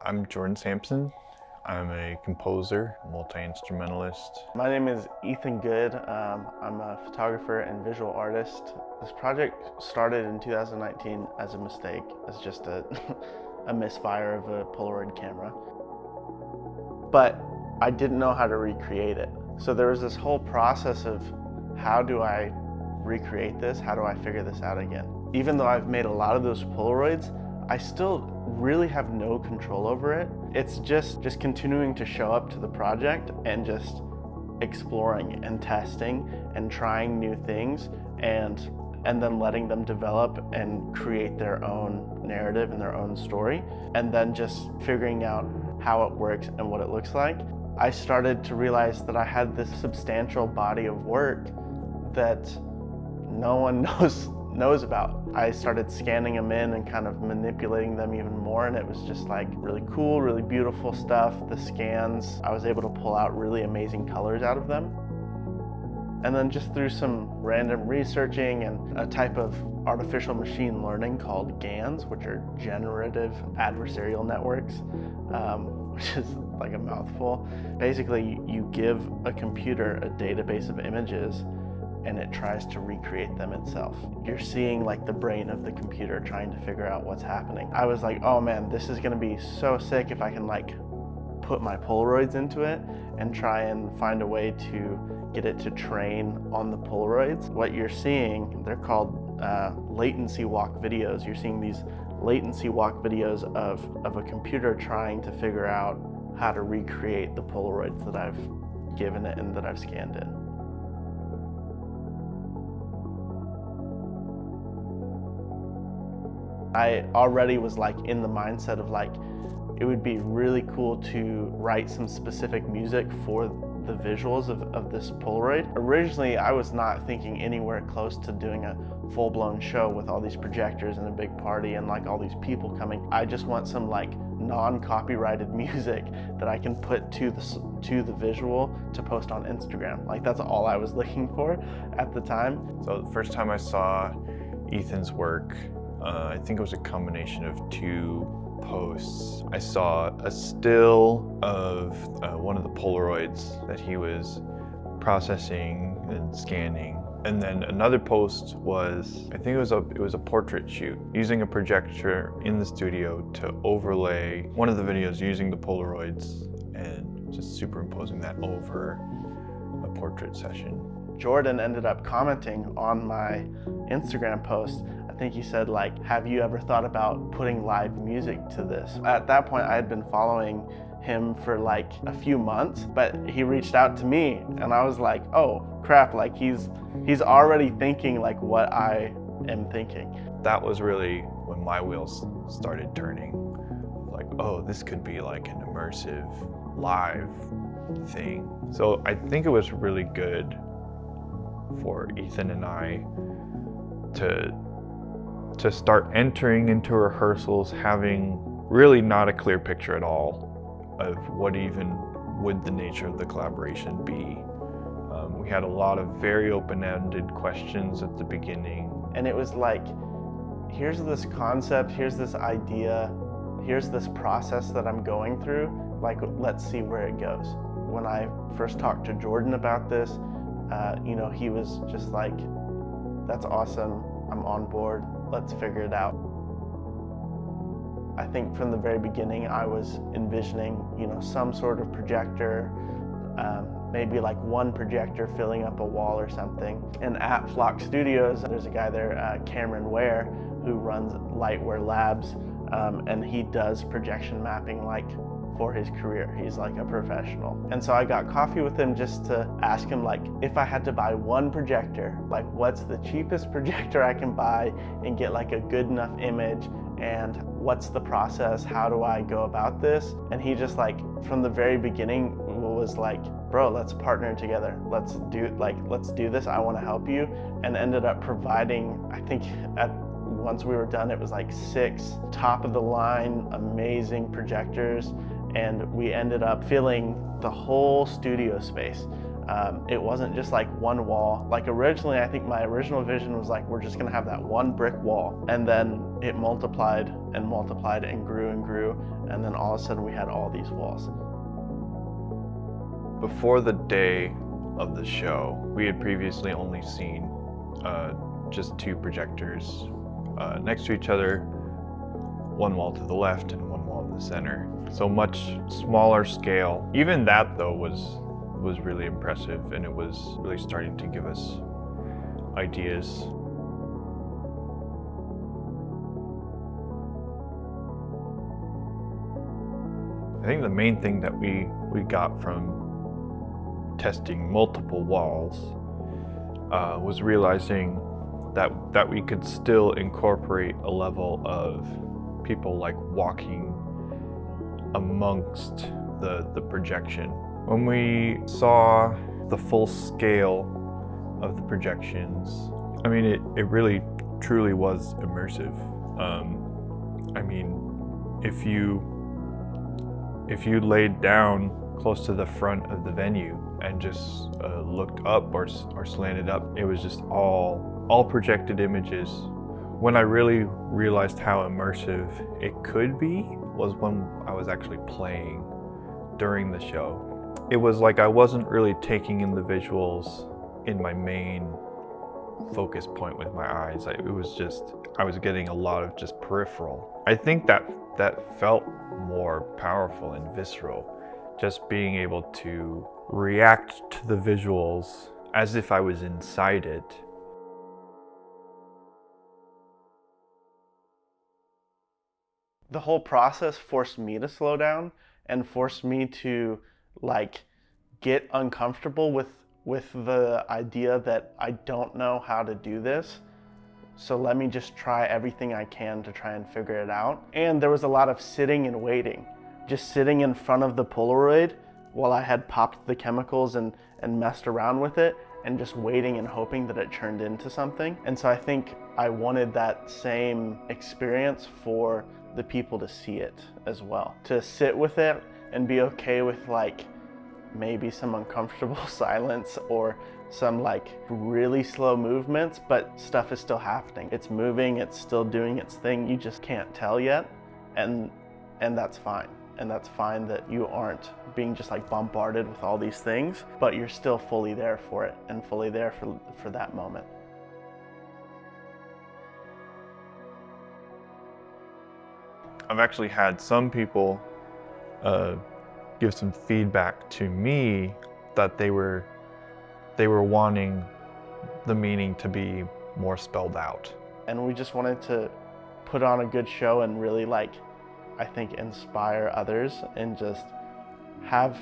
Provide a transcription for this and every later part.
I'm Jordan Sampson. I'm a composer, multi-instrumentalist. My name is Ethan Good. I'm a photographer and visual artist. This project started in 2019 as a mistake, as just a, a misfire of a Polaroid camera. But I didn't know how to recreate it. So there was this whole process of how do I recreate this? How do I figure this out again? Even though I've made a lot of those Polaroids, I still really have no control over it. It's just continuing to show up to the project and just exploring and testing and trying new things and then letting them develop and create their own narrative and their own story, and then just figuring out how it works and what it looks like. I started to realize that I had this substantial body of work that no one knows about. I started scanning them in and kind of manipulating them even more, and it was just like really cool, really beautiful stuff. The scans, I was able to pull out really amazing colors out of them. And then just through some random researching and a type of artificial machine learning called GANs, which are generative adversarial networks, which is like a mouthful. Basically, you give a computer a database of images and it tries to recreate them itself. You're seeing like the brain of the computer trying to figure out what's happening. I was like, oh man, this is gonna be so sick if I can like put my Polaroids into it and try and find a way to get it to train on the Polaroids. What you're seeing, they're called latency walk videos. You're seeing these latency walk videos of a computer trying to figure out how to recreate the Polaroids that I've given it and that I've scanned in. I already was like in the mindset of like, it would be really cool to write some specific music for the visuals of this Polaroid. Originally, I was not thinking anywhere close to doing a full-blown show with all these projectors and a big party and like all these people coming. I just want some like non-copyrighted music that I can put to the visual to post on Instagram. Like that's all I was looking for at the time. So the first time I saw Ethan's work, I think it was a combination of two posts. I saw a still of one of the Polaroids that he was processing and scanning. And then another post was, I think it was a portrait shoot using a projector in the studio to overlay one of the videos using the Polaroids and just superimposing that over a portrait session. Jordan ended up commenting on my Instagram post. I think he said like, have you ever thought about putting live music to this? At that point, I had been following him for like a few months, but he reached out to me and I was like, oh crap, like he's already thinking like what I am thinking. That was really when my wheels started turning. Like, oh, this could be like an immersive live thing. So I think it was really good for Ethan and I to start entering into rehearsals having really not a clear picture at all of what even would the nature of the collaboration be. We had a lot of very open-ended questions at the beginning. And it was like, here's this concept, here's this idea, here's this process that I'm going through, like let's see where it goes. When I first talked to Jordan about this, he was just like, that's awesome, I'm on board, let's figure it out. I think from the very beginning I was envisioning, some sort of projector, maybe like one projector filling up a wall or something. And at Flock Studios, there's a guy there, Cameron Ware, who runs Lightware Labs, and he does projection mapping like for his career. He's like a professional. And so I got coffee with him just to ask him like, if I had to buy one projector, like what's the cheapest projector I can buy and get like a good enough image, and what's the process? How do I go about this? And he just like, from the very beginning was like, bro, let's partner together. Let's do this. I want to help you. And ended up providing, I think at once we were done, it was like 6 top of the line, amazing projectors, and we ended up filling the whole studio space. It wasn't just like one wall. Like originally, I think my original vision was like, we're just gonna have that one brick wall, and then it multiplied and multiplied and grew, and then all of a sudden we had all these walls. Before the day of the show, we had previously only seen just 2 projectors next to each other, one wall to the left and one wall to the center. So much smaller scale. Even that though was really impressive, and it was really starting to give us ideas. I think the main thing that we got from testing multiple walls was realizing that we could still incorporate a level of people like walking amongst the projection. When we saw the full scale of the projections, I mean, it really truly was immersive. I mean, if you laid down close to the front of the venue and just looked up or slanted up, it was just all projected images. When I really realized how immersive it could be was when I was actually playing during the show. It was like I wasn't really taking in the visuals in my main focus point with my eyes. It was just, I was getting a lot of just peripheral. I think that felt more powerful and visceral, just being able to react to the visuals as if I was inside it. The whole process forced me to slow down and forced me to like get uncomfortable with the idea that I don't know how to do this. So let me just try everything I can to try and figure it out. And there was a lot of sitting and waiting, just sitting in front of the Polaroid while I had popped the chemicals and messed around with it, and just waiting and hoping that it turned into something. And so I think I wanted that same experience for the people to see it as well, to sit with it and be okay with like maybe some uncomfortable silence or some like really slow movements, but stuff is still happening. It's moving, it's still doing its thing. You just can't tell yet, and that's fine. And that's fine that you aren't being just like bombarded with all these things, but you're still fully there for it and fully there for that moment. I've actually had some people give some feedback to me that they were wanting the meaning to be more spelled out. And we just wanted to put on a good show and really like, I think, inspire others and just have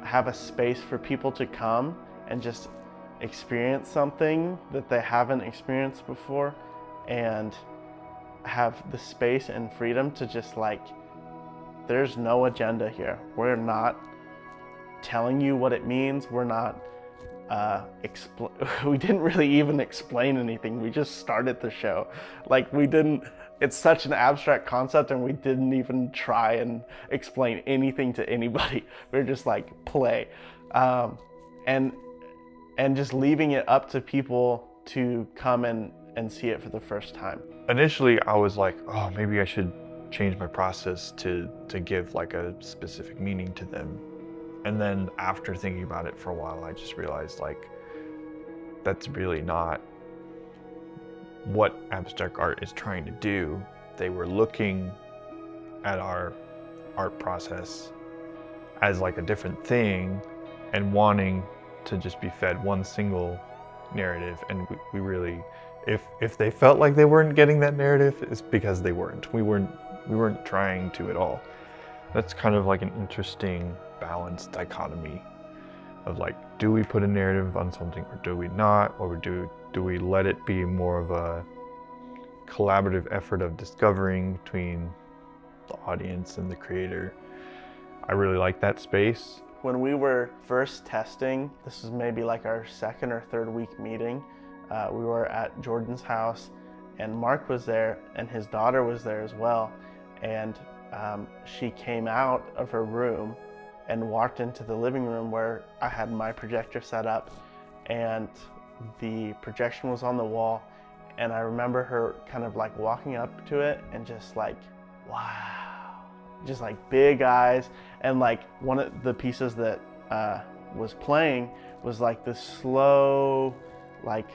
a space for people to come and just experience something that they haven't experienced before, and have the space and freedom to just like, there's no agenda here. We're not telling you what it means. We're not we didn't really even explain anything. We just started the show. Like it's such an abstract concept, and we didn't even try and explain anything to anybody. We were just like, play. And just leaving it up to people to come and see it for the first time. Initially, I was like, oh, maybe I should change my process to give like a specific meaning to them. And then after thinking about it for a while, I just realized like, that's really not what abstract art is trying to do. They were looking at our art process as like a different thing and wanting to just be fed one single narrative. And we really, if they felt like they weren't getting that narrative, it's because they weren't. We weren't trying to at all. That's kind of like an interesting balanced dichotomy of like, do we put a narrative on something or do we not? Or do we let it be more of a collaborative effort of discovering between the audience and the creator? I really like that space. When we were first testing, this was maybe like our second or third week meeting, we were at Jordan's house, and Mark was there, and his daughter was there as well. And she came out of her room and walked into the living room where I had my projector set up, and the projection was on the wall. And I remember her kind of like walking up to it and just like, wow, just like big eyes. And like one of the pieces that was playing was like this slow, like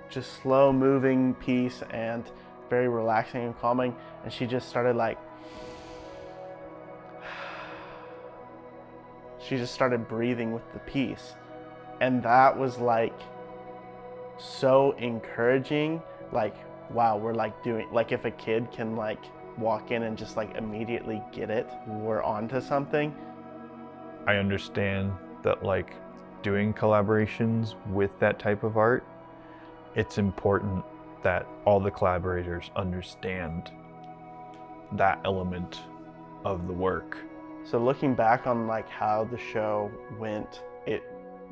just slow moving piece and very relaxing and calming. And she just started like, she just started breathing with the piece. And that was like so encouraging. Like, wow, we're like doing, like if a kid can like walk in and just like immediately get it, we're onto something. I understand that like doing collaborations with that type of art, it's important that all the collaborators understand that element of the work. So looking back on like how the show went, it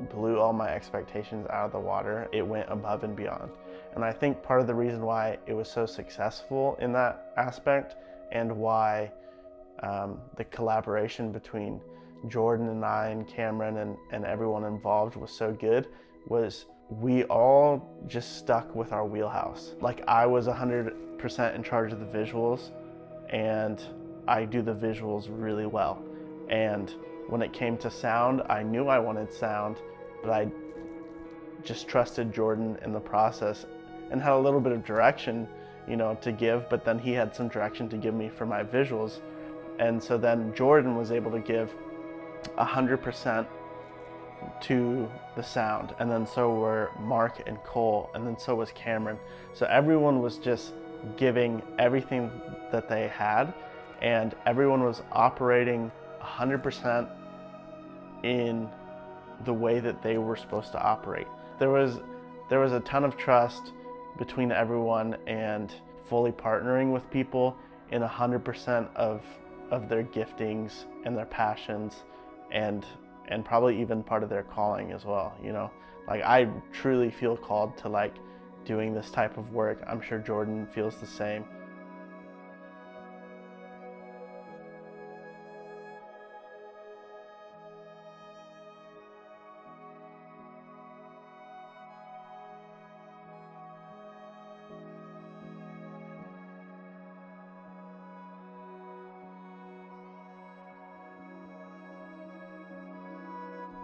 blew all my expectations out of the water. It went above and beyond. And I think part of the reason why it was so successful in that aspect, and why the collaboration between Jordan and I and Cameron and everyone involved was so good, was we all just stuck with our wheelhouse. Like I was 100% in charge of the visuals, and I do the visuals really well. And when it came to sound, I knew I wanted sound, but I just trusted Jordan in the process and had a little bit of direction, you know, to give, but then he had some direction to give me for my visuals. And so then Jordan was able to give 100% to the sound, and then so were Mark and Cole, and then so was Cameron. So everyone was just giving everything that they had, and everyone was operating 100% in the way that they were supposed to operate. There was a ton of trust between everyone, and fully partnering with people in 100% of their giftings and their passions, and probably even part of their calling as well, you know? Like I truly feel called to like doing this type of work. I'm sure Jordan feels the same.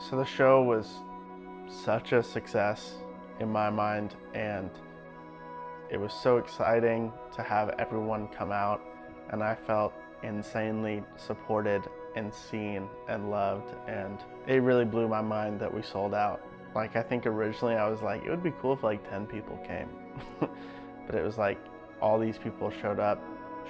So the show was such a success in my mind, and it was so exciting to have everyone come out, and I felt insanely supported and seen and loved, and it really blew my mind that we sold out. Like I think originally I was like, it would be cool if like 10 people came, but it was like all these people showed up,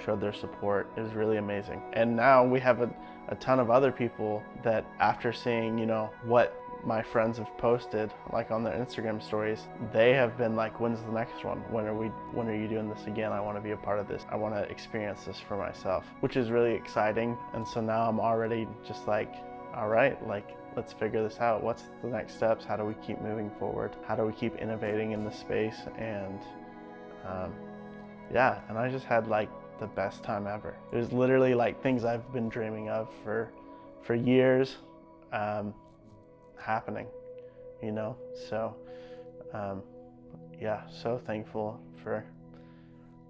showed their support. It was really amazing. And now we have a ton of other people that after seeing, you know, what my friends have posted like on their Instagram stories, they have been like, when's the next one? When are you doing this again? I want to be a part of this. I want to experience this for myself, which is really exciting. And so now I'm already just like, all right, like let's figure this out. What's the next steps? How do we keep moving forward? How do we keep innovating in this space? And yeah, and I just had like the best time ever. It was literally like things I've been dreaming of for years happening, you know? So yeah, so thankful for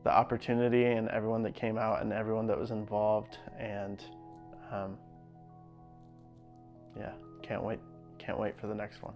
the opportunity and everyone that came out and everyone that was involved, and yeah, can't wait for the next one.